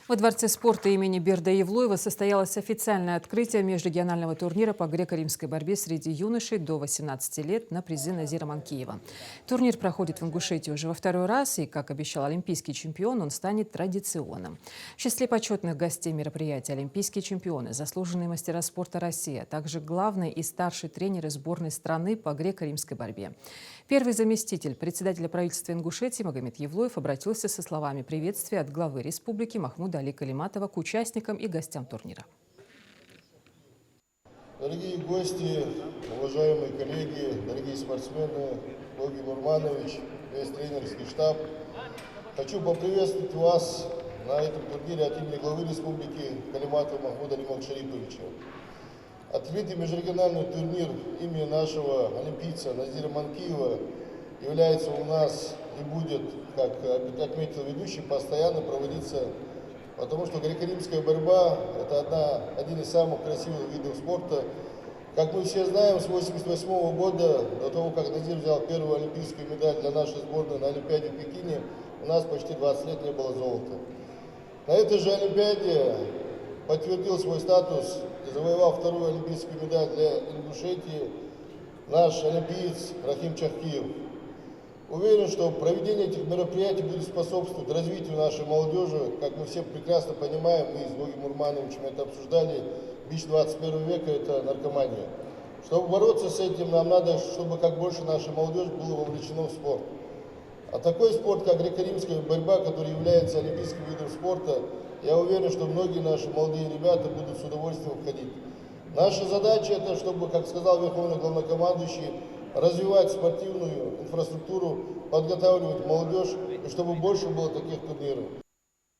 Во Дворце спорта имени Берда Евлоева состоялось официальное открытие межрегионального турнира по греко-римской борьбе среди юношей до 18 лет на призы Назира Манкиева. Турнир проходит в Ингушетии уже во второй раз, и, как обещал олимпийский чемпион, он станет традиционным. В числе почетных гостей мероприятия олимпийские чемпионы, заслуженные мастера спорта России, а также главный и старший тренеры сборной страны по греко-римской борьбе. Первый заместитель председателя правительства Ингушетии Магомед Евлоев обратился со словами приветствия от главы республики Махмуда Али Калиматова к участникам и гостям турнира. Дорогие гости, уважаемые коллеги, дорогие спортсмены, Логи Нурманович, весь тренерский штаб, хочу поприветствовать вас на этом турнире от имени главы республики Калиматова Махмуда Али Шариповича. Открытый межрегиональный турнир имени нашего олимпийца Назира Манкиева является у нас и будет, как отметил ведущий, постоянно проводиться, потому что греко-римская борьба – это один из самых красивых видов спорта. Как мы все знаем, с 1988 года, до того, как Назир взял первую олимпийскую медаль для нашей сборной на Олимпиаде в Пекине, у нас почти 20 лет не было золота. На этой же Олимпиаде подтвердил свой статус и завоевал вторую олимпийскую медаль для Ингушетии наш олимпиец Рахим Чахкиев. Уверен, что проведение этих мероприятий будет способствовать развитию нашей молодежи. Как мы все прекрасно понимаем, мы с Логием Нурмановичем это обсуждали, бич 21 века – это наркомания. Чтобы бороться с этим, нам надо, чтобы как больше нашей молодежи было вовлечено в спорт. А такой спорт, как греко-римская борьба, который является олимпийским видом спорта, я уверен, что многие наши молодые ребята будут с удовольствием входить. Наша задача – это, чтобы, как сказал Верховный Главнокомандующий, развивать спортивную инфраструктуру, подготавливать молодежь, и чтобы больше было таких турниров.